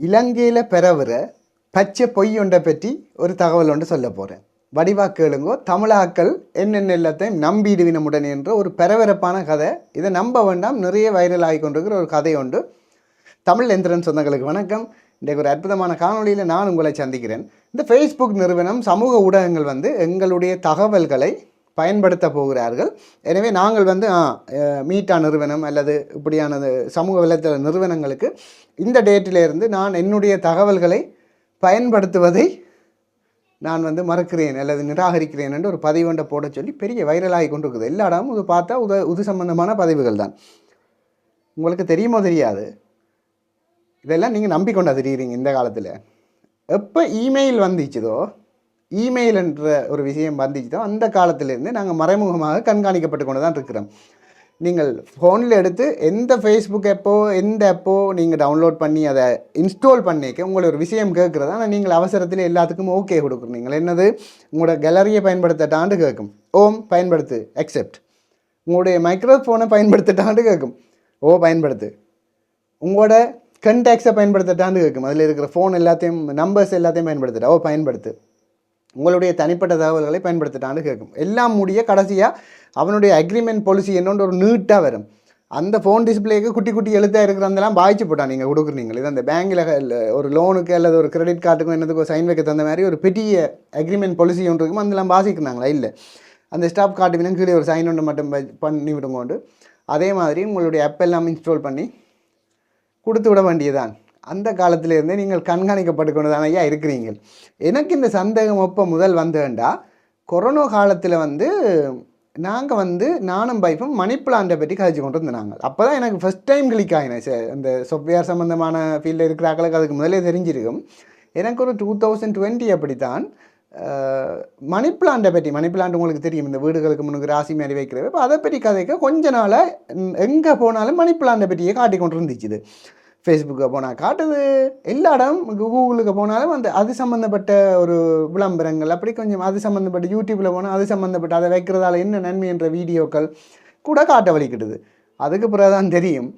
இலங்கையில் பெறவுற பச்சை பொய் ஒன்றை பற்றி ஒரு தகவல் ஒன்று சொல்ல போகிறேன். வடிவாக கேளுங்கோ. தமிழாக்கள் என்னென்ன எல்லாத்தையும் நம்பிடுவினமுடன் என்ற ஒரு பரபரப்பான கதை. இதை நம்ப வேண்டாம், நிறைய வைரல் ஆகி கொண்டிருக்கிற ஒரு கதை உண்டு. தமிழ் எந்திரன் சொந்தங்களுக்கு வணக்கம். இன்றைக்கு ஒரு அற்புதமான காணொலியில் நான் உங்களை சந்திக்கிறேன். இந்த ஃபேஸ்புக் நிறுவனம், சமூக ஊடகங்கள் எங்களுடைய தகவல்களை பயன்படுத்த போகிறார்கள். எனவே நாங்கள் மீட்டா நிறுவனம் அல்லது இப்படியான சமூக வலைத்தள நிறுவனங்களுக்கு இந்த டேட்டிலிருந்து நான் என்னுடைய தகவல்களை பயன்படுத்துவதை நான் மறக்கிறேன் அல்லது நிராகரிக்கிறேன் என்று ஒரு பதிவு ஒன்றை போட சொல்லி பெரிய வைரலாகி கொண்டிருக்குது. எல்லா இடமும் இது பார்த்தா இது சம்பந்தமான பதிவுகள் தான். உங்களுக்கு தெரியுமோ தெரியாது, இதெல்லாம் நீங்கள் நம்பிக்கொண்டா தெரியுறீங்க. இந்த காலத்தில் எப்போ இமெயில் வந்துச்சுதோ, இமெயில் என்ற ஒரு விஷயம் வந்துச்சுதோ, அந்த காலத்திலேருந்து நாங்கள் மறைமுகமாக கண்காணிக்கப்பட்டு கொண்டு தான் இருக்கிறோம். நீங்கள் ஃபோனில் எடுத்து எந்த ஃபேஸ்புக் ஆப்போ எந்த ஆப்போ நீங்கள் டவுன்லோட் பண்ணி அதை இன்ஸ்டால் பண்ணிக்க உங்களை ஒரு விஷயம் கேட்குறது. ஆனால் நீங்கள் அவசரத்தில் எல்லாத்துக்கும் ஓகே கொடுக்குறீங்க. என்னது, உங்களோட கேலரியை பயன்படுத்தட்டாண்டு கேட்கும், ஓம் பயன்படுத்து அக்செப்ட். உங்களுடைய மைக்ரோஃபோனை பயன்படுத்தட்டாண்டு கேட்கும், ஓ பயன்படுத்து. உங்களோட கண்டாக்ட்ஸை பயன்படுத்தட்டாண்டு கேட்கும், அதில் இருக்கிற ஃபோன் எல்லாத்தையும் நம்பர்ஸ் எல்லாத்தையும் பயன்படுத்துட்டா, ஓ பயன்படுத்து. உங்களுடைய தனிப்பட்ட தகவல்களை பயன்படுத்திட்டான்னு கேட்கும். எல்லாம் முடிய கடைசியாக அவனுடைய அக்ரிமெண்ட் பாலிசி என்னொன்று ஒரு நீட்டாக வரும். அந்த ஃபோன் டிஸ்பிளேக்கு குட்டி குட்டி எழுத்தாக இருக்கிறதெல்லாம் பாய்ச்சி போட்டால் நீங்கள் கொடுக்குறீங்க. இது அந்த பேங்கில் ஒரு லோனுக்கு அல்லது ஒரு கிரெடிட் கார்டுக்கும் என்னதுக்கும் சைன் வைக்க தந்த மாதிரி ஒரு பெரிய அக்ரிமெண்ட் பாலிசி ஒன்று இருக்கும். அதெல்லாம் வாசிக்கிறாங்களா? இல்லை, அந்த ஸ்டாப் கார்டு கீழே ஒரு சைன் ஒன்று மட்டும் பண்ணி விடுங்கோண்டு அதே மாதிரி உங்களுடைய ஆப் எல்லாம் இன்ஸ்டால் பண்ணி கொடுத்து விட வேண்டியதான். அந்த காலத்திலேருந்தே நீங்கள் கண்காணிக்கப்பட்டு கொண்டு தானே ஐயா இருக்கிறீங்க. எனக்கு இந்த சந்தேகம் எப்போ முதல் வந்தேன்டா, கொரோனா காலத்தில் நாங்கள் நானும் பைஃபும் மணி பிளான்ட்டை பற்றி கழிச்சு கொண்டு இருந்தாங்க. அப்போ தான் எனக்கு ஃபஸ்ட் டைம் கிளிக் ஆகினேன். இந்த சாஃப்ட்வேர் சம்மந்தமான ஃபீல்டில் இருக்கிறாக்களுக்கு அதுக்கு முதலே தெரிஞ்சிருக்கும். எனக்கு ஒரு 2020 அப்படித்தான் மணி பிளான்ட்டை பற்றி, மணி பிளான்ட் உங்களுக்கு தெரியும், இந்த வீடுகளுக்கு முன்னுக்கு ராசி மாதிரி வைக்கிறது. இப்போ அதை பற்றி கதைக்க கொஞ்ச நாளாக எங்கே போனாலும் மணி பிளான்ட்டை பற்றியே காட்டி கொண்டு இருந்துச்சு. ஃபேஸ்புக்கு போனால் காட்டுது, எல்லா இடம் கூகுளுக்கு போனாலும் அது சம்மந்தப்பட்ட ஒரு விளம்பரங்கள், அப்படி கொஞ்சம் அது சம்மந்தப்பட்ட யூடியூப்பில் போனால் அது சம்மந்தப்பட்ட அதை வைக்கிறதால என்ன நன்மை என்ற வீடியோக்கள் கூட காட்ட வலிக்கிடுது. அதுக்கு பிறகு தான் தெரியும்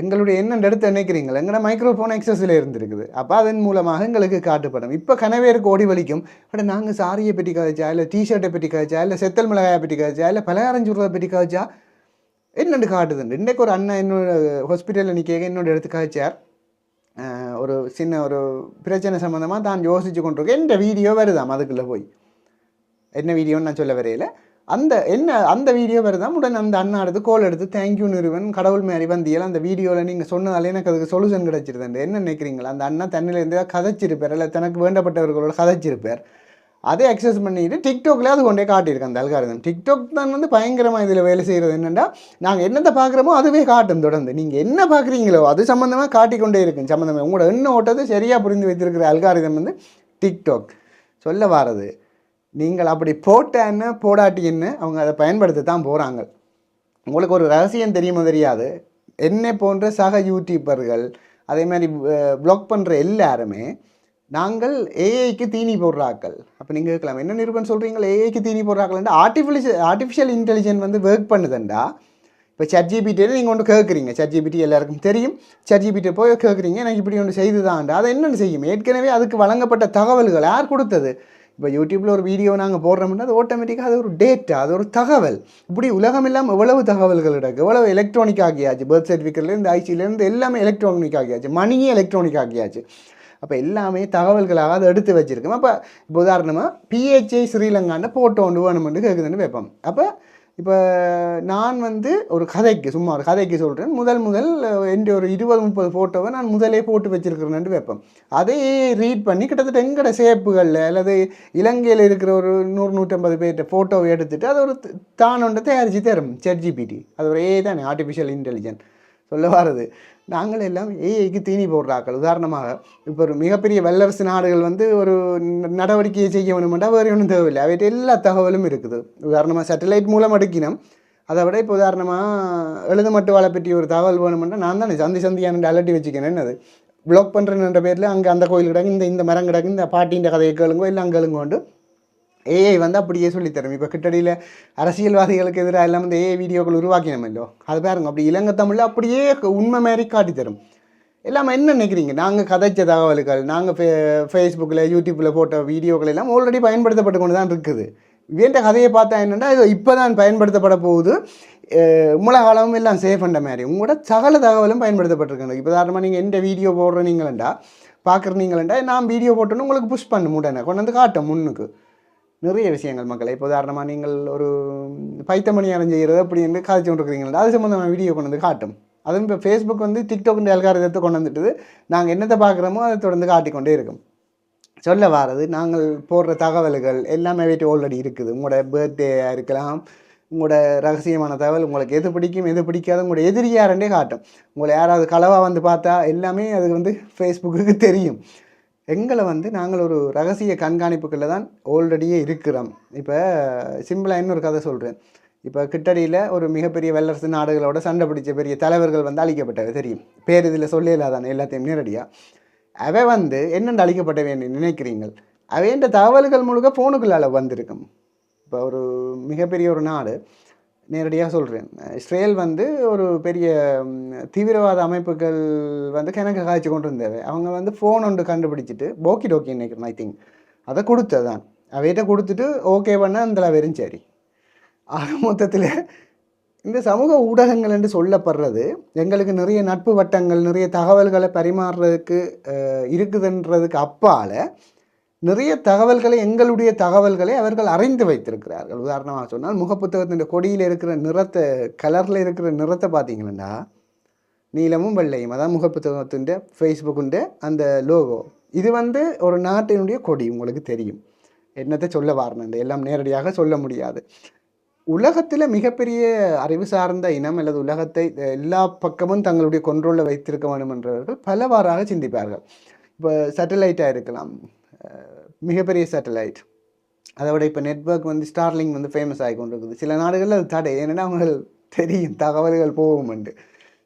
எங்களுடைய என்னென்ன எடுத்து நினைக்கிறீங்களா, எங்களோட மைக்ரோஃபோன் எக்ஸஸில் இருந்திருக்குது. அப்போ அதன் மூலமாக எங்களுக்கு காட்டுப்படும். இப்போ கனவேருக்கு ஓடி வலிக்கும், பட் நாங்கள் சாரியை பற்றி கதைச்சா, இல்லை டிஷர்ட்டை பற்றி கதைச்சா, இல்லை செத்தல் மிளகாயை பற்றி கதைச்சா, இல்லை பலகாரஞ்சுறதை பற்றி கதைச்சா என்னென்னு காட்டுதுண்டு. இன்றைக்கு ஒரு அண்ணன் என்னோட ஹாஸ்பிட்டலில் நிற்க என்னோட எடுத்து காய்ச்சார். ஒரு சின்ன ஒரு பிரச்சனை சம்மந்தமாக தான் யோசித்து கொண்டிருக்கேன். எந்த வீடியோ வருதாம், அதுக்குள்ளே போய் என்ன வீடியோன்னு நான் சொல்ல வரையில் அந்த வீடியோ வருதாம். உடனே அந்த அண்ணா எடுத்து கோல் எடுத்து தேங்க்யூ நிறுவன் கடவுள் மாதிரி வந்தியல் அந்த வீடியோவில் நீங்கள் சொன்னதாலே எனக்கு அதுக்கு சொல்யூஷன் கிடச்சிருந்தேன். என்ன நினைக்கிறீங்களா, அந்த அண்ணா தண்ணிலேருந்து கதைச்சிருப்பார், இல்லை தனக்கு வேண்டப்பட்டவர்களோட கதைச்சிருப்பார். அதே அக்சஸ் பண்ணிட்டு டிக்டாக்ல அது கொண்டே காட்டியிருக்கேன். அந்த அல்காரிதம் டிக்டாக் தான் பயங்கரமாக இதில் வேலை செய்கிறது. என்னென்னா, நாங்கள் என்னத்தை பார்க்குறோமோ அதுவே காட்டும். தொடர்ந்து நீங்கள் என்ன பார்க்குறீங்களோ அது சம்மந்தமாக காட்டிக்கொண்டே இருக்கும். சம்மந்தமாக உங்களோட எண்ணம் ஓட்டத்தை சரியாக புரிந்து வைத்திருக்கிற அல்காரிதம் டிக்டாக். சொல்ல வாரது, நீங்கள் அப்படி போட்ட என்ன போடாட்டி என்ன, அவங்க அதை பயன்படுத்த தான் போகிறாங்க. உங்களுக்கு ஒரு ரகசியம் தெரியுமோ தெரியாது, என்னை போன்ற சக யூடியூபர்கள் அதே மாதிரி ப்ளாக் பண்ணுற எல்லாருமே நாங்கள் ஏஐக்கு தீனி போடுறாக்கள். அப்போ நீங்கள் கேட்கலாம், என்ன நிரூபன் சொல்கிறீங்களா ஏஐக்கு தீனி போடுறாக்கள்ன்றா? ஆர்டிஃபிஷியல் இன்டெலிஜென்ஸ் ஒர்க் பண்ணுதுண்டா. இப்போ ChatGPT நீங்கள் ஒன்று கேட்குறீங்க, ChatGPT எல்லாருக்கும் தெரியும். ChatGPT போய் கேட்குறீங்க, எனக்கு இப்படி ஒன்று செய்துதான்டா. அதை என்னென்னு செய்யும்? ஏற்கனவே அதுக்கு வழங்கப்பட்ட தகவல்கள் யார் கொடுத்தது? இப்போ யூடியூப்பில் ஒரு வீடியோ நாங்கள் போடுறோம்னா அது ஆட்டோமேட்டிக்காக அது ஒரு டேட்டா, அது ஒரு தகவல். இப்படி உலகம் இல்லாமல் எவ்வளவு தகவல்கள் இருக்குது, எவ்வளவு எலக்ட்ரானிக் ஆகியாச்சு. பர்த் சர்டிஃபிகேட்லேருந்து ஐசிலேருந்து எல்லாமே எலக்ட்ரானிக் ஆகியாச்சு, மணியே எலக்ட்ரானிக் ஆகியாச்சு. அப்போ எல்லாமே தகவல்களாக அதை எடுத்து வச்சுருக்கோம். அப்போ இப்போ உதாரணமாக PHI ஸ்ரீலங்காண்ட போட்டோ ஒன்று வேணுமென்று கேட்குதுன்னு வைப்போம். அப்போ இப்போ நான் ஒரு கதைக்கு, சும்மா ஒரு கதைக்கு சொல்கிறேன், முதல் என்ற ஒரு 20-30 ஃபோட்டோவை நான் முதலே போட்டு வச்சுருக்கிறேன்னு வைப்போம். அதை ரீட் பண்ணி கிட்டத்தட்ட எங்கட சேப்புகளில் அல்லது இலங்கையில் இருக்கிற ஒரு 100-150 பேர்கிட்ட ஃபோட்டோவை எடுத்துகிட்டு அதை ஒரு தானொன்றை தயாரித்து தரும் ChatGPT. அது ஒரு தானே, ஆர்டிஃபிஷியல் இன்டெலிஜென்ஸ். சொல்ல வாரது, நாங்கள் எல்லாம் ஏஐக்கு தீனி போடுறாக்கள். உதாரணமாக இப்போ ஒரு மிகப்பெரிய வல்லரசு நாடுகள் ஒரு நடவடிக்கையை செய்ய வேணுமெண்டா வேறு ஒன்றும் தேவையில்லை, அவைகிட்ட எல்லா தகவலும் இருக்குது. உதாரணமாக சேட்டலைட் மூலம் எடுக்கணும். அதை விட இப்போ உதாரணமாக எழுத வாழை பற்றி ஒரு தகவல் வேணுமெண்டா நான் தானே சந்தியானு அலட்டி வச்சுக்கணும். என்னது ப்ளாக் பண்ணுறேன்ற பேரில் அங்கே அந்த கோயில் கிடக்கு, இந்த மரம் கிடக்கு, இந்த பாட்டின்ற கதையை கேளுங்கோ, எல்லாம் கேளுங்கோண்டு ஏஐ அப்படியே சொல்லித்தரும். இப்போ கிட்டடியில் அரசியல்வாதிகளுக்கு எதிராக எல்லாம் ஏஐ வீடியோக்கள் உருவாக்கினோமல்லோ, அது பாருங்க, அப்படி இலங்கை தமிழில் அப்படியே உண்மை மாதிரி காட்டித்தரும். எல்லாம் என்ன நினைக்கிறீங்க? நாங்கள் கதைச்ச தகவல்கள், நாங்கள் ஃபேஸ்புக்கில் யூடியூப்பில் போட்ட வீடியோக்கள் எல்லாம் ஆல்ரெடி பயன்படுத்தப்பட்டு கொண்டு தான் இருக்குது. இவன்ட கதையை பார்த்தா என்னென்னா இது இப்போ தான் பயன்படுத்தப்பட போகுது, காலமும் எல்லாம் சேஃப் பண்ணுற மாதிரி உங்களோட சகல தகவலும் பயன்படுத்தப்பட்டிருக்கணும். இப்போ உதாரணமாக நீங்கள் எந்த வீடியோ போடுற நீங்களண்டா பார்க்குற நீங்களண்டா நான் வீடியோ போட்டோன்னு உங்களுக்கு புஷ் பண்ண உடனே கொண்டு வந்து காட்டும் முன்னுக்கு நிறைய விஷயங்கள் மக்களை. இப்போ உதாரணமாக நீங்கள் ஒரு பைத்தமணியாரம் செய்கிறது அப்படின்னு காய்ச்சி கொண்டிருக்கிறீங்களா, அது சம்மந்தமாக வீடியோ கொண்டு வந்து காட்டும். அதுவும் இப்போ ஃபேஸ்புக் வந்து டிக்டாக் அல்காரிதத்தை கொண்டு வந்துட்டு நாங்கள் என்னத்தை பார்க்குறோமோ அதை தொடர்ந்து காட்டிக்கொண்டே இருக்கும். சொல்ல வாரது நாங்கள் போடுற தகவல்கள் எல்லாமே வீட்டு ஆல்ரெடி இருக்குது. உங்களோட பர்த்டேயாக இருக்கலாம், உங்களோட ரகசியமான தகவல், உங்களுக்கு எது பிடிக்கும் எது பிடிக்காது, உங்களோட எதிரியாரண்டே காட்டும். உங்களை யாராவது களவாக வந்து பார்த்தா எல்லாமே அது வந்து ஃபேஸ்புக்கு தெரியும். எங்களை வந்து நாங்கள் ஒரு ரகசிய கண்காணிப்புகளில் தான் ஆல்ரெடியே இருக்கிறோம். இப்போ சிம்பிளாக இன்னொரு கதை சொல்கிறேன். இப்போ கிட்டடியில் ஒரு மிகப்பெரிய வல்லரசு நாடுகளோட சண்டை பிடிச்ச பெரிய தலைவர்கள் வந்து அழிக்கப்பட்டவை தெரியும். பேர் இதில் சொல்லலாதானே எல்லாத்தையும் நேரடியாக. அவை வந்து என்னென்று அழிக்கப்பட்டவேன்னு நினைக்கிறீங்கள்? அவைன்ற தகவல்கள் முழுக்க ஃபோனுக்குள்ளால் வந்திருக்கும். இப்போ ஒரு மிகப்பெரிய ஒரு நாடு, நேரடியாக சொல்கிறேன், இஸ்ரேல் வந்து ஒரு பெரிய தீவிரவாத அமைப்புகள் வந்து கிணக்கு காய்ச்சி கொண்டு இருந்தவை. அவங்க வந்து ஃபோன் ஒன்று கண்டுபிடிச்சிட்டு போக்கி டோக்கி நினைக்கிறேன், ஐ திங்க் அதை கொடுத்ததான். அவைகிட்ட கொடுத்துட்டு ஓகே பண்ண அந்த வெறும் சரி. ஆக மொத்தத்தில் இந்த சமூக ஊடகங்கள் என்று சொல்லப்படுறது எங்களுக்கு நிறைய நட்பு வட்டங்கள், நிறைய தகவல்களை பரிமாறுறதுக்கு இருக்குதுன்றதுக்கு அப்பால் நிறைய தகவல்களை, எங்களுடைய தகவல்களை அவர்கள் அறிந்து வைத்திருக்கிறார்கள். உதாரணமாக சொன்னால் முகப்புத்தகத்தின் கொடியில் இருக்கிற நிறத்தை, கலரில் இருக்கிற நிறத்தை பார்த்தீங்கன்னா நீலமும் வெள்ளையும், அதான் முகப்புத்தகத்தின் ஃபேஸ்புக்குண்ட அந்த லோகோ. இது வந்து ஒரு நாட்டினுடைய கொடி, உங்களுக்கு தெரியும். என்னத்தை சொல்ல வாரணும், எல்லாம் நேரடியாக சொல்ல முடியாது. உலகத்தில் மிகப்பெரிய அறிவு சார்ந்த இனம் அல்லது உலகத்தை எல்லா பக்கமும் தங்களுடைய கொண்ட்ரோலில் வைத்திருக்க வேண்டும் என்றவர்கள் பலவாறாக சிந்திப்பார்கள். இப்போ சேட்டலைட்டாக இருக்கலாம், மிகப்பெரிய சேட்டலைட். அதை விட இப்போ நெட்வொர்க் வந்து ஸ்டார்லிங் வந்து ஃபேமஸ் ஆகி கொண்டு இருக்குது. சில நாடுகளில் அது தடை, ஏன்னா அவங்களுக்கு தெரியும் தகவல்கள் போகும்ண்டு.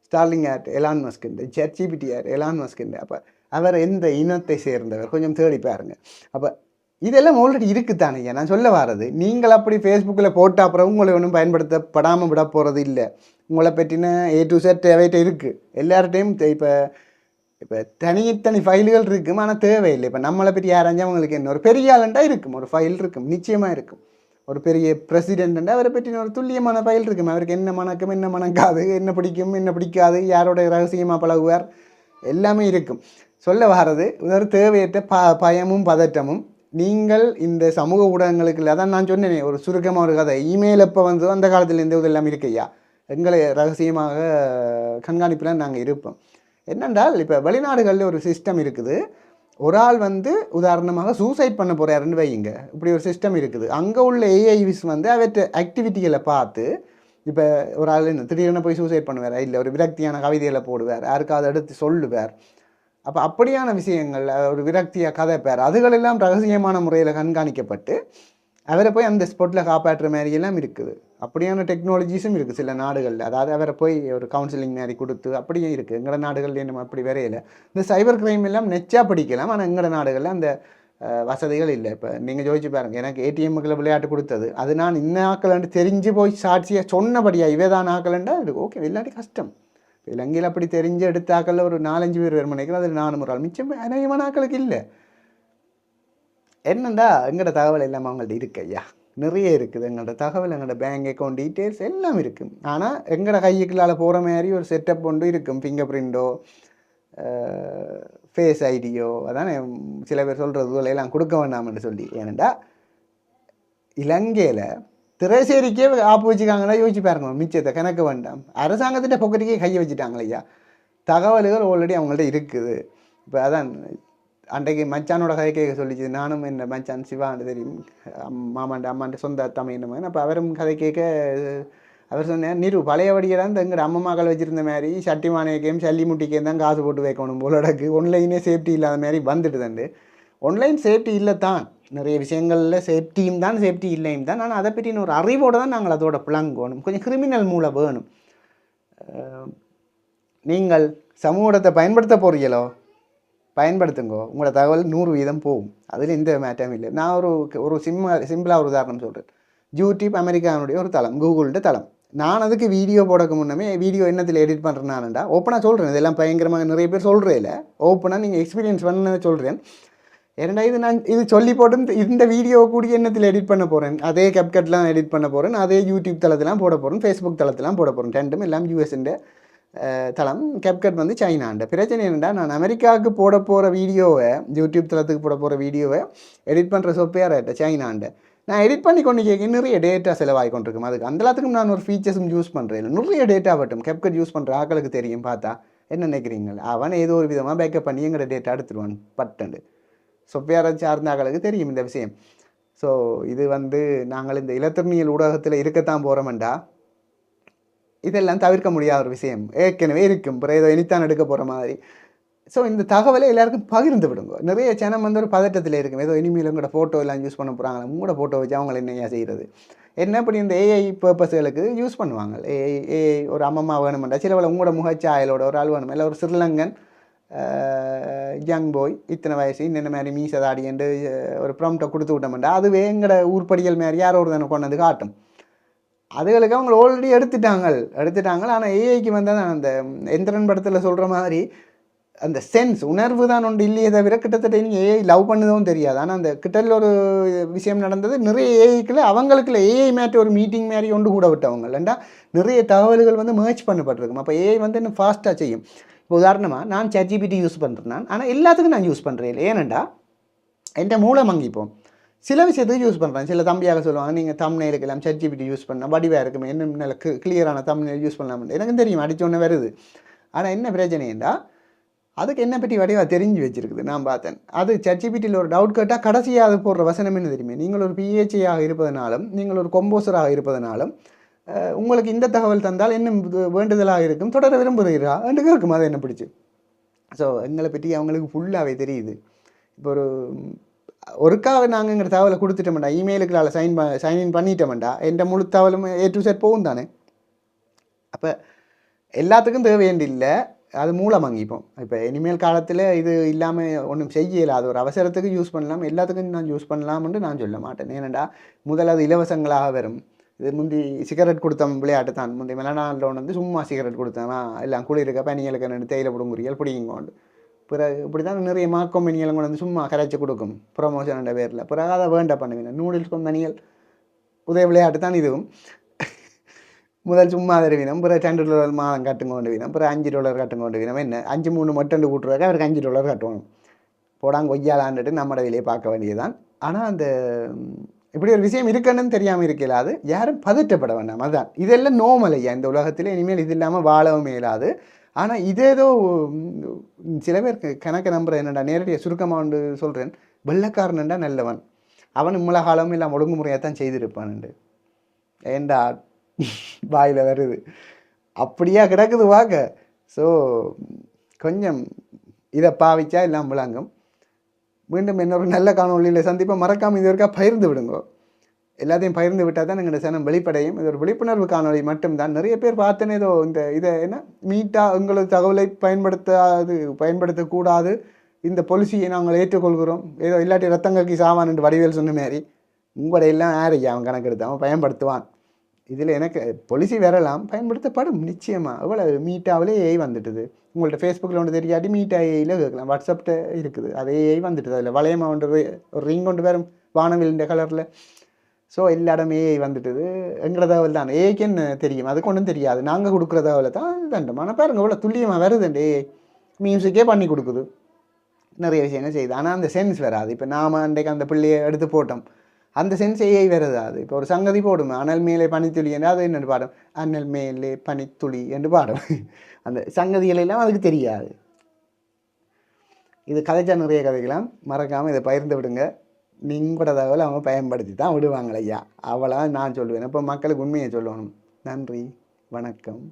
ஸ்டார்லிங் ஆட் எலான் மஸ்குண்டு, ChatGPT ஆட் எலான் மஸ்குண்டு. அப்போ அவர் எந்த இனத்தை சேர்ந்தவர் கொஞ்சம் தேடி பாருங்க. அப்போ இதெல்லாம் ஆல்ரெடி இருக்குத்தானே. நான் சொல்ல வாரது, நீங்கள் அப்படி ஃபேஸ்புக்கில் போட்ட அப்புறம் உங்களை ஒன்றும் பயன்படுத்தப்படாமல் விட போகிறது இல்லை. உங்களை பற்றின A to Z தேவையிட்ட இருக்குது எல்லார்ட்டையும். இப்போ தனித்தனி ஃபைல்கள் இருக்கும், ஆனால் தேவையில்லை. இப்போ நம்மளை பற்றி யாராச்சும் அவங்களுக்கு என்ன ஒரு பெரிய ஆளுண்டா இருக்கும், ஒரு ஃபைல் இருக்கும், நிச்சயமாக இருக்கும். ஒரு பெரிய பிரசிடெண்ட்டுண்டா அவரை பற்றின ஒரு துல்லியமான ஃபைல் இருக்கும். அவருக்கு என்ன மணக்கும் என்ன மணக்காது, என்ன பிடிக்கும் என்ன பிடிக்காது, யாரோட ரகசியமாக பழகுவார், எல்லாமே இருக்கும். சொல்ல வாரது ஒரு தேவையற்ற பயமும் பதட்டமும் நீங்கள் இந்த சமூக ஊடகங்களுக்கு இல்லை. அதான் நான் சொன்னேனே ஒரு சுருக்கமாக ஒரு கதை. இமெயில் எப்போ வந்து அந்த காலத்தில் இந்த இதெல்லாம் இருக்கையா, எங்களை ரகசியமாக கண்காணிப்பில் நாங்கள் இருப்போம். என்னென்றால் இப்போ வெளிநாடுகளில் ஒரு சிஸ்டம் இருக்குது. ஒரு ஆள் வந்து உதாரணமாக சூசைட் பண்ண போகிறாருன்னு வையுங்க, இப்படி ஒரு சிஸ்டம் இருக்குது. அங்கே உள்ள ஏஐவிஸ் வந்து அவற்றை ஆக்டிவிட்டிகளை பார்த்து, இப்போ ஒரு ஆள் திடீர்னு போய் சூசைட் பண்ணுவார், இல்லை ஒரு விரக்தியான கவிதைகளை போடுவார், யாருக்காவது எடுத்து சொல்லுவார். அப்போ அப்படியான விஷயங்கள், ஒரு விரக்தியாக கதைப்பார், அதுகளெல்லாம் ரகசியமான முறையில் கண்காணிக்கப்பட்டு அவரை போய் அந்த ஸ்பாட்டில் காப்பாற்றுற மாதிரியெல்லாம் இருக்குது. அப்படியான டெக்னாலஜிஸும் இருக்குது சில நாடுகளில். அதாவது அவரை போய் ஒரு கவுன்சிலிங் மாதிரி கொடுத்து அப்படியே இருக்குது. எங்களோட நாடுகளில் நம்ம அப்படி வரையில இந்த சைபர் கிரைம் எல்லாம் நெச்சா படிக்கலாம், ஆனால் எங்களோட நாடுகளில் அந்த வசதிகள் இல்லை. இப்போ நீங்கள் யோசிச்சு பாருங்கள், எனக்கு ஏடிஎம்முக்குள்ள விளையாட்டு கொடுத்தது அது நான் இன்னும் ஆக்கலன்ட்டு தெரிஞ்சு போய் சாட்சியாக சொன்னபடியா இவேதான் ஆக்கலண்டா இது ஓகே, இல்லாட்டி கஷ்டம். இலங்கையில் அப்படி தெரிஞ்சு எடுத்த ஆக்களில் ஒரு 4-5 பேர் வேறு நினைக்கிறோம், அதில் 4 ஆள் மிச்சம் அநேகமான ஆக்களுக்கு இல்லை. என்னண்டா எங்களோட தகவல் எல்லாமே அவங்கள்ட்ட இருக்கு ஐயா, நிறைய இருக்குது. எங்களோட தகவல், எங்களோட பேங்க் அக்கௌண்ட் டீட்டெயில்ஸ் எல்லாம் இருக்குது. ஆனால் எங்களோட கைக்குள்ளால் போகிற மாதிரி ஒரு செட்டப் ஒன்று இருக்கும், ஃபிங்கர் பிரிண்டோ ஃபேஸ் ஐடியோ. அதானே சில பேர் சொல்கிறது எல்லாம் கொடுக்க வேண்டாம்னு சொல்லி. ஏனண்டா இலங்கையில் திரைசேரிக்கே ஆப்பு வச்சுக்காங்கன்னா யோசிச்சு பாருங்க, மிச்சத்தை கணக்கு வேண்டாம். அரசாங்கத்திட்ட பொக்கெட்டுக்கே கையை வச்சுட்டாங்களையா, தகவல்கள் ஆல்ரெடி அவங்கள்ட்ட இருக்குது. இப்போ அதான் அன்றைக்கு மச்சானோட கதை கேட்க சொல்லிச்சு. நானும் என்ன மச்சான் சிவான்னு தெரியும், மாமாண்ட அம்மாண்ட சொந்த தமிழ். அப்போ அவரும் கதை கேட்க அவர் சொன்னார், நீரு பழைய வடியெல்லாம் இந்த எங்கட அம்மாக்கள் வச்சுருந்த மாதிரி சட்டி மானியக்கையும் சல்லி முட்டிக்கையும் தான் காசு போட்டு வைக்கணும் போலடக்கு, ஒன்லைனே சேஃப்டி இல்லாத மாதிரி வந்துட்டு தண்டு. ஒன்லைன் சேஃப்டி இல்லை தான், நிறைய விஷயங்களில் சேஃப்டியும் தான் சேஃப்டி இல்லையும் தான். ஆனால் அதை பற்றின ஒரு அறிவோடு தான் நாங்கள் அதோட பிளங்கணும். கொஞ்சம் கிரிமினல் மூளை வேணும். நீங்கள் சமூகத்தை பயன்படுத்த போகிறீங்களோ பயன்படுத்துங்கோ, உங்களோட தகவல் 100% போகும், அதில் எந்த மேட்டரும் இல்லை. நான் ஒரு சிம்பிளாக ஒரு உதாரணம் சொல்கிறேன். யூடியூப் அமெரிக்காவுடைய ஒரு தளம், கூகுள்கிட்ட தளம். நான் அதுக்கு வீடியோ போடக்கு முன்னமே வீடியோ என்னத்தில் எடிட் பண்ணுறேன்னாண்டா ஓப்பனாக சொல்கிறேன், இதெல்லாம் பயங்கரமாக நிறைய பேர் சொல்கிறே இல்லை, ஓப்பனாக நீங்கள் எக்ஸ்பீரியன்ஸ் பண்ண சொல்கிறேன். ஏன்னா இது சொல்லி போட்டு இந்த வீடியோ கூடிய எண்ணத்தில் எடிட் பண்ண போகிறேன், அதே கேப்கட்லாம் எடிட் பண்ண போகிறேன், அதே யூடியூப் தளத்திலாம் போட போகிறேன், ஃபேஸ்புக் தளத்திலாம் போட போகிறேன். ரெண்டும் எல்லாம் யூஎஸ்ன்ற தளம், கேப்கட் வந்து சைனாண்ட. பிரச்சனை என்னென்னா நான் அமெரிக்காவுக்கு போட போகிற வீடியோவை, யூடியூப் தளத்துக்கு போட போகிற வீடியோவை எடிட் பண்ணுற சொப்பேராட்ட சைனாண்ட நான் எடிட் பண்ணி கொண்டு கேட்க நிறைய டேட்டா செலவாகி கொண்டிருக்கும். அதுக்கு அந்த எல்லாத்துக்கும் நான் ஒரு ஃபீச்சர்ஸும் யூஸ் பண்ணுறேன், நிறைய டேட்டா வட்டும் கேப்கட் யூஸ் பண்ணுற ஆக்களுக்கு தெரியும். பார்த்தா என்ன நினைக்கிறீங்க, அவன் ஏதோ ஒரு விதமாக பேக்கப் பண்ணி எங்களோட டேட்டா எடுத்துருவான் பட்டுண்டு. சொப்பேரை சார்ந்த ஆக்களுக்கு தெரியும் இந்த விஷயம். ஸோ இது வந்து நாங்கள் இந்த இலத்திரனியல் ஊடகத்தில் இருக்கத்தான் போகிறோம்டா, இதெல்லாம் தவிர்க்க முடியாத ஒரு விஷயம் ஏற்கனவே இருக்கும், பிறகு ஏதோ இனித்தான் எடுக்க போகிற மாதிரி. ஸோ இந்த தகவலை எல்லாருக்கும் பகிர்ந்து விடுங்க. நிறைய சேனம் வந்து ஒரு பதட்டத்தில் இருக்கும், ஏதோ இனிமேல் உங்களோட ஃபோட்டோ எல்லாம் யூஸ் பண்ண போகிறாங்களா, உங்களோட ஃபோட்டோ வச்சு அவங்களை என்னையா செய்கிறது, என்ன இப்படி இந்த ஏஐ பர்பஸ்களுக்கு யூஸ் பண்ணுவாங்க. ஏஐ ஒரு அம்மம்மா வேணுமெண்டா சிலவளை உங்களோட முகச்சாயலோட ஒரு ஆள் வேணும், இல்லை ஒரு ஸ்ரீலங்கன் யங் பாய் இத்தனை வயசு இன்னென்ன மாதிரி மீசதாடி என்று ஒரு ப்ராம்ப்டை கொடுத்து விட்டோம்டா, அதுவே எங்களோட ஊர்படிகள் மாதிரி யாரோ ஒரு தானே கொண்டு வந்து காட்டும். அதுகளுக்கு அவங்க ஆல்ரெடி எடுத்துட்டாங்க. ஆனால் ஏஐக்கு வந்து அந்த எந்திரன் படத்தில் சொல்கிற மாதிரி அந்த சென்ஸ் உணர்வு தான் ஒன்று இல்லையே தவிர கிட்டத்தட்ட நீங்கள் ஏஐ லவ் பண்ணதும் தெரியாது. ஆனால் அந்த கிட்டத்தில் ஒரு விஷயம் நடந்தது, நிறைய ஏஐக்குள்ள அவங்களுக்குள்ள ஏஐ மேட்டு ஒரு மீட்டிங் மாதிரி ஒன்று கூட விட்டவங்க இல்லைண்டா நிறைய தகவல்கள் வந்து மேட்ச் பண்ணப்பட்டிருக்கும். அப்போ ஏஐ வந்து இன்னும் ஃபாஸ்ட்டாக செய்யும். இப்போ உதாரணமாக நான் ChatGPT யூஸ் பண்ணுறேன், ஆனால் எல்லாத்துக்கும் நான் யூஸ் பண்ணுறேன் இல்லை, ஏனண்டா என்கிட்ட மூலம் வாங்கிப்போம் சில விஷயத்துக்கு யூஸ் பண்ணுறேன். சில தம்பியாக சொல்லுவாங்க நீங்கள் தம்ப்நெயிலுக்கு எல்லாம் ChatGPT யூஸ் பண்ணால் வடிவாக இருக்குமே, என்ன நல்ல கிளியரான தம்ப்நெயில் யூஸ் பண்ணலாம்னு எனக்கும் தெரியும், அடித்தோன்னே வருது. ஆனால் என்ன பிரச்சனைண்டா அதுக்கு என்ன பற்றி வடிவாக தெரிஞ்சு வச்சுருக்குது. நான் பார்த்தேன் அது ChatGPTயில் ஒரு டவுட் கேட்டால் கடைசியாக அது போடுற வசனம் என்ன தெரியுமே, நீங்கள் ஒரு பிஹெச்ஏயாக இருப்பதனாலும் நீங்கள் ஒரு கொம்போசராக இருப்பதனாலும் உங்களுக்கு இந்த தகவல் தந்தால் என்ன வேண்டுதலாக இருக்கும், தொடர விரும்புகிறீரா என்று கேட்கும். அதை என்ன பிடிச்சி. ஸோ எங்களை பற்றி அவங்களுக்கு ஃபுல்லாகவே தெரியுது. இப்போ ஒருக்காக நாங்கள் எங்கள் தகவலை கொடுத்துட்டோம்டா, இமெயிலுக்குள்ள சைன்இன் பண்ணிட்டோம்டா, எந்த முழு தகவலும் A to Z போகும் தானே. அப்போ எல்லாத்துக்கும் தேவை வேண்டியில்லை, அது மூலம் வாங்கிப்போம். இப்போ இனிமேல் காலத்தில் இது இல்லாமல் ஒன்றும் செய்யலை, அது ஒரு அவசரத்துக்கு யூஸ் பண்ணலாம், எல்லாத்துக்கும் நான் யூஸ் பண்ணலாம்னு நான் சொல்ல மாட்டேன். ஏனண்டா முதல்ல அது இலவசங்களாக வரும். இது முந்தி சிகரெட் கொடுத்தோம் விளையாட்டு தான், முந்தி மெலனாலில் வந்து சும்மா சிகரெட் கொடுத்தேன், எல்லாம் குளிர்க்க பனிகளுக்கு ரெண்டு தேயிலை பிடுங்குறியல் பிடிங்கோண்டு. பிறகு இப்படி தான் நிறைய கம்பெனிகளும் கொண்டு வந்து சும்மா கரைச்சி கொடுக்கும் ப்ரொமோஷன் பேரில். பிறகு அதை வேண்டாம் பண்ணுவீங்க. நூடுல்ஸ் கம்பெனிகள் உதய விளையாட்டு தான் இதுவும். முதல் சும்மா தருவினம், பிறகு $2 மாதம் கட்டுங்க கொண்டு வீனம், பிறகு $5 கட்டுங்க கொண்டு வீனம். என்ன 5 3 மட்டும் கூட்டுருவாக்க அவருக்கு $5 கட்டணும். போடாங்க கொய்யாலான்ட்டு நம்மட வேலையை பார்க்க வேண்டியதுதான். ஆனால் அந்த இப்படி ஒரு விஷயம் இருக்குன்னு தெரியாமல் இருக்கல, அது யாரும் பதட்டப்பட வேண்டாம். அதுதான் இதெல்லாம் நோமல் ஐயா இந்த உலகத்தில், இனிமேல் இது இல்லாமல் வாழவும் இயலாது. ஆனால் இதேதோ சில பேர் கணக்கு நம்புற என்னடா நேரடியாக சுருக்கமாக ஒன்று சொல்கிறேன், வெள்ளக்காரன்டா நல்லவன், அவன் இம்மளகாலமும் எல்லாம் ஒழுங்குமுறையாக தான் செய்திருப்பான்ண்டு. ஏண்டா வாயில் வருது அப்படியா கிடக்குது வாக்க. ஸோ கொஞ்சம் இதை பாவிச்சா எல்லாம் விளங்கும். மீண்டும் இன்னொரு நல்ல காணொலியில் சந்திப்பாக மறக்காமல் இது வரைக்கும் பகிர்ந்து விடுங்க. எல்லாத்தையும் பகிர்ந்து விட்டால் தான் எங்களோட சனம் வெளிப்படையும். இது ஒரு விழிப்புணர்வு காணொலி மட்டும்தான். நிறைய பேர் பார்த்தேன்னு ஏதோ இதை என்ன மீட்டாக உங்களது தகவலை பயன்படுத்தக்கூடாது, இந்த பொலிசியை நாங்கள் ஏற்றுக்கொள்கிறோம், ஏதோ இல்லாட்டி ரத்தங்கக்கி சாவான் என்று வடிவேல் சொன்ன மாதிரி உங்களோட எல்லாம் யாரையா அவன் கணக்கெடுத்து அவன் பயன்படுத்துவான். இதில் எனக்கு பொலிசி வரலாம், பயன்படுத்தப்படும் நிச்சயமாக. எவ்வளோ மீட்டாவிலே ஏஐ வந்துட்டுது. உங்கள்கிட்ட ஃபேஸ்புக்கில் ஒன்று தெரியாட்டி மீட்டா ஏஐயில் கேட்கலாம், வாட்ஸ்அப்பில் இருக்குது, அதே ஏஐ வந்துட்டுது. அதில் வளையமாக ஒன்று ஒரு ரிங் கொண்டு வரும் வானவில் இந்த கலரில். ஸோ எல்லா இடமே ஏஐ வந்துட்டுது. எங்களோட தகவல் தான் ஏஐக்கு என்ன தெரியும், அதுக்கு ஒன்றும் தெரியாது. நாங்கள் கொடுக்குற தகவலை தான் தண்டம். ஆனால் பாருங்க இவ்வளோ துல்லியமாக வருதுண்டு. ஏஐ மியூசிக்கே பண்ணி கொடுக்குது, நிறைய விஷயங்கள் செய்யுது. ஆனால் அந்த சென்ஸ் வராது. இப்போ நாம் அன்றைக்கு அந்த பிள்ளையை எடுத்து போட்டோம், அந்த சென்ஸ் ஏஐ வருது. அது இப்போ ஒரு சங்கதி போடும், அனல் மேலே பனித்துளி என்று, அது என்னென்னு பாடும், அனல் மேலே பனித்துளி என்று பாடும். அந்த சங்கதிகளெல்லாம் அதுக்கு தெரியாது. இது கதைச்சா நிறைய கதைக்கலாம். மறக்காமல் இதை பகிர்ந்து விடுங்க. நீங்களோட தகவலை அவங்க பயன்படுத்தி தான் விடுவாங்க ஐயா, அவ்வளோதான் நான் சொல்லுவேன். இப்போ மக்களுக்கு உண்மையை சொல்லணும். நன்றி, வணக்கம்.